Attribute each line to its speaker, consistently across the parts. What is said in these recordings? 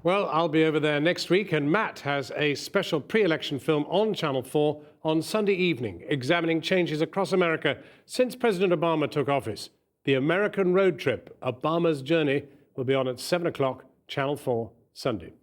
Speaker 1: Well, I'll be over there next week, and Matt has a special pre-election film on Channel 4 on Sunday evening, examining changes across America since President Obama took office. The American Road Trip, Obama's Journey, will be on at 7 o'clock, Channel 4, Sunday.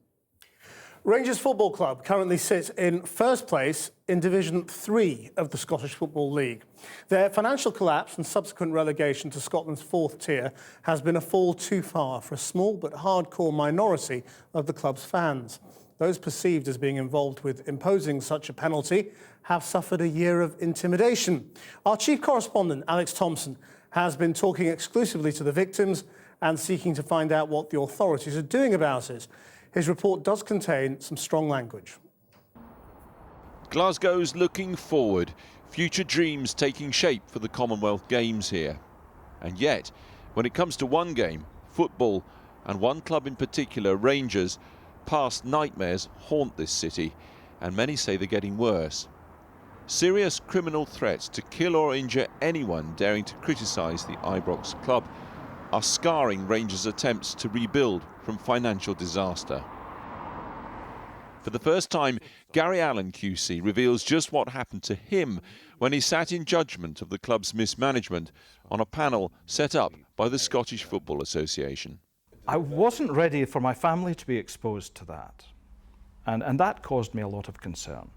Speaker 2: Rangers Football Club currently sits in first place in Division 3 of the Scottish Football League. Their financial collapse and subsequent relegation to Scotland's fourth tier has been a fall too far for a small but hardcore minority of the club's fans. Those perceived as being involved with imposing such a penalty have suffered a year of intimidation. Our chief correspondent, Alex Thompson, has been talking exclusively to the victims and seeking to find out what the authorities are doing about it. His report does contain some strong language.
Speaker 3: Glasgow's looking forward, future dreams taking shape for the Commonwealth Games here. And yet, when it comes to one game, football, and one club in particular, Rangers, past nightmares haunt this city, and many say they're getting worse. Serious criminal threats to kill or injure anyone daring to criticise the Ibrox club are scarring Rangers' attempts to rebuild from financial disaster. For the first time, Gary Allen QC reveals just what happened to him when he sat in judgment of the club's mismanagement on a panel set up by the Scottish Football Association.
Speaker 4: I wasn't ready for my family to be exposed to that, and that caused me a lot of concern.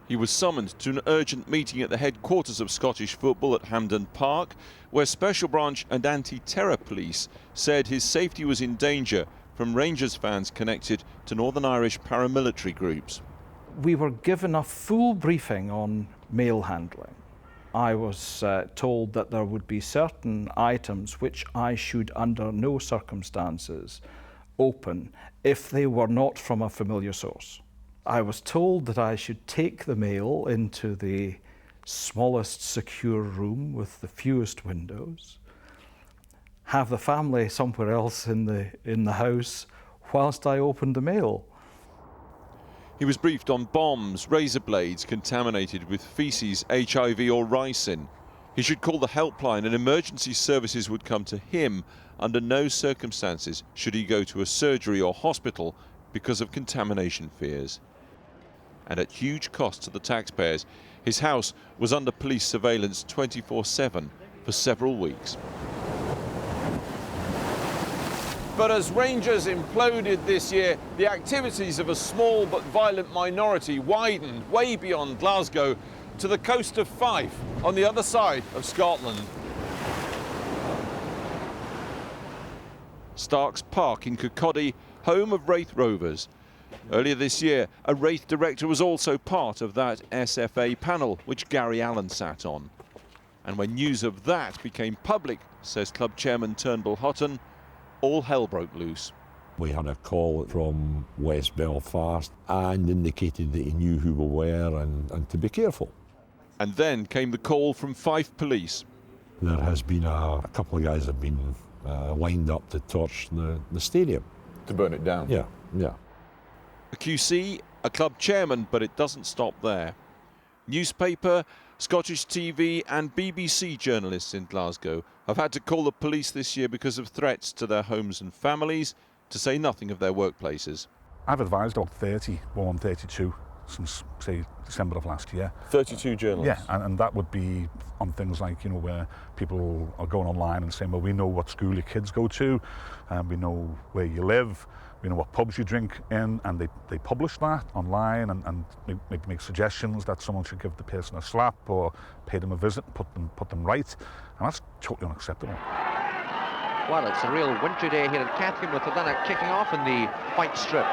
Speaker 3: He was summoned to an urgent meeting at the headquarters of Scottish football at Hampden Park, where Special Branch and Anti-Terror Police said his safety was in danger from Rangers fans connected to Northern Irish paramilitary groups.
Speaker 4: We were given a full briefing on mail handling. I was told that there would be certain items which I should under no circumstances open if they were not from a familiar source. I was told that I should take the mail into the smallest secure room with the fewest windows, have the family somewhere else in the house whilst I opened the mail.
Speaker 3: He was briefed on bombs, razor blades contaminated with feces, HIV or ricin. He should call the helpline and emergency services would come to him. Under no circumstances should he go to a surgery or hospital because of contamination fears. And at huge cost to the taxpayers, his house was under police surveillance 24/7 for several weeks. But as Rangers imploded this year, the activities of a small but violent minority widened way beyond Glasgow to the coast of Fife, on the other side of Scotland. Starks Park in Kirkcaldy, home of Wraith Rovers. Earlier this year, a Wraith director was also part of that SFA panel, which Gary Allen sat on. And when news of that became public, says club chairman Turnbull Hutton, all hell broke loose.
Speaker 5: We had a call from West Belfast and indicated that he knew who we were and to be careful.
Speaker 3: And then came the call from Fife Police.
Speaker 5: There has been a couple of guys have been lined up to torch the stadium.
Speaker 6: To burn it down?
Speaker 5: Yeah.
Speaker 3: A QC, a club chairman, but it doesn't stop there. Newspaper, Scottish TV and BBC journalists in Glasgow have had to call the police this year because of threats to their homes and families, to say nothing of their workplaces.
Speaker 7: I've advised about 30, well, I'm 32 since, say, December of last year.
Speaker 6: 32 journalists?
Speaker 7: Yeah, and that would be on things like, you know, where people are going online and saying, well, we know what school your kids go to, we know where you live, we know what pubs you drink in, and they publish that online and make suggestions that someone should give the person a slap or pay them a visit and put them right, and that's totally unacceptable.
Speaker 8: Well, it's a real wintry day here at Cathkin with the Lanark kicking off in the white strip.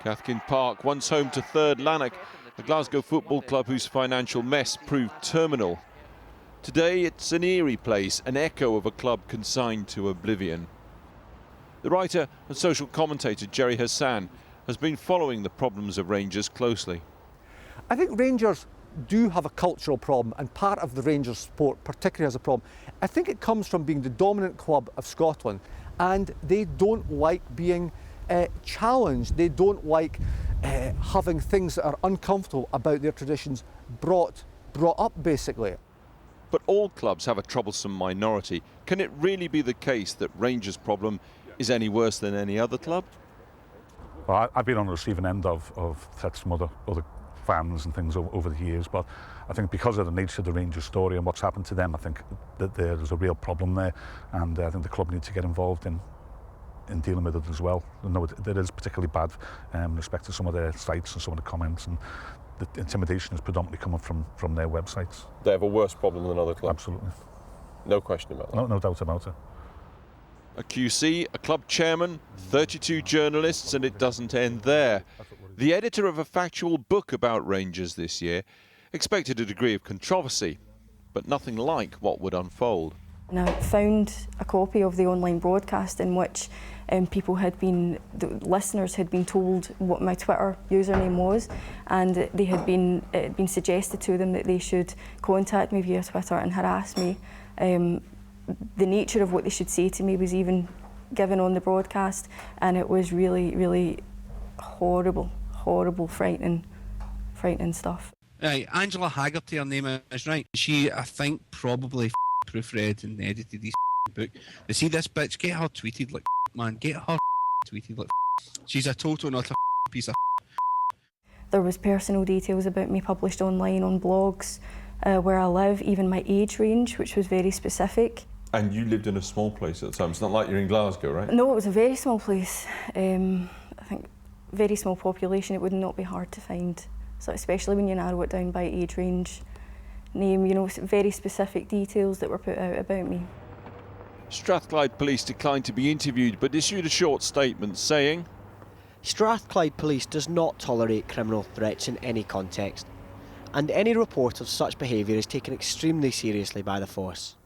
Speaker 3: Cathkin Park, once home to third Lanark, a Glasgow football club whose financial mess proved terminal. Today it's an eerie place, an echo of a club consigned to oblivion. The writer and social commentator Jerry Hassan has been following the problems of Rangers closely.
Speaker 9: I think Rangers do have a cultural problem, and part of the Rangers sport particularly has a problem. I think it comes from being the dominant club of Scotland, and they don't like being challenged. They don't like having things that are uncomfortable about their traditions brought up, basically.
Speaker 3: But all clubs have a troublesome minority. Can it really be the case that Rangers' problem is any worse than any other club?
Speaker 7: Well, I've been on the receiving end of threats from other fans and things over the years, but I think because of the nature of the Rangers story and what's happened to them, I think that there's a real problem there, and I think the club needs to get involved in dealing with it as well. I know it is particularly bad in respect to some of their sites and some of the comments, and the intimidation is predominantly coming from their websites.
Speaker 6: They have a worse problem than other clubs.
Speaker 7: Absolutely.
Speaker 6: No question about that.
Speaker 7: No doubt about it.
Speaker 3: A QC, a club chairman, 32 journalists, and it doesn't end there. The editor of a factual book about Rangers this year expected a degree of controversy, but nothing like what would unfold.
Speaker 10: And I found a copy of the online broadcast in which the listeners had been told what my Twitter username was, and they had been suggested to them that they should contact me via Twitter and harass me. The nature of what they should say to me was even given on the broadcast, and it was really, really horrible, frightening stuff.
Speaker 11: Right, Angela Haggerty, her name is, right. She, I think, probably proofread and edited this book. You see this bitch, get her tweeted like man, get her tweeted like she's a total not a piece of.
Speaker 10: There was personal details about me published online on blogs, where I live, even my age range, which was very specific.
Speaker 6: And you lived in a small place at the time. It's not like you're in Glasgow, right?
Speaker 10: No, it was a very small place. I think very small population. It would not be hard to find. So especially when you narrow it down by age range, name, you know, very specific details that were put out about me.
Speaker 3: Strathclyde Police declined to be interviewed but issued a short statement saying,
Speaker 12: Strathclyde Police does not tolerate criminal threats in any context, and any report of such behaviour is taken extremely seriously by the force.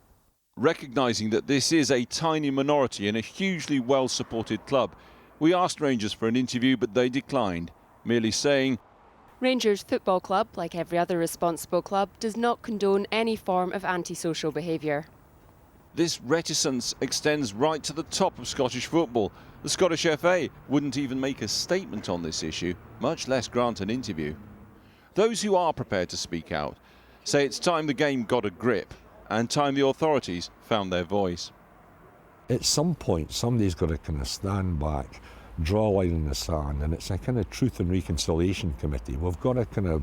Speaker 3: recognising that this is a tiny minority in a hugely well-supported club. We asked Rangers for an interview but they declined, merely saying,
Speaker 13: Rangers Football Club, like every other responsible club, does not condone any form of antisocial behaviour.
Speaker 3: This reticence extends right to the top of Scottish football. The Scottish FA wouldn't even make a statement on this issue, much less grant an interview. Those who are prepared to speak out say it's time the game got a grip and time the authorities found their voice.
Speaker 5: At some point, somebody's got to kind of stand back, draw a line in the sand, and it's a kind of truth and reconciliation committee. We've got to kind of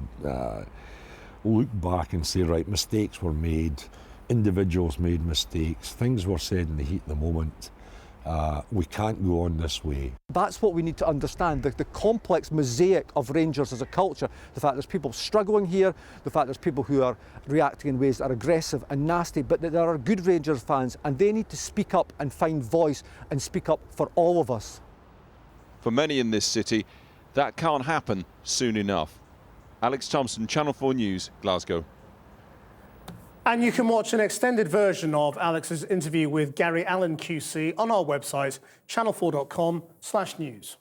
Speaker 5: look back and say, right, mistakes were made, individuals made mistakes, things were said in the heat of the moment. We can't go on this way.
Speaker 9: That's what we need to understand, the complex mosaic of Rangers as a culture, the fact there's people struggling here, the fact there's people who are reacting in ways that are aggressive and nasty, but that there are good Rangers fans and they need to speak up and find voice and speak up for all of us.
Speaker 3: For many in this city, that can't happen soon enough. Alex Thompson, Channel 4 News, Glasgow.
Speaker 2: And you can watch an extended version of Alex's interview with Gary Allen QC on our website, channel4.com/news.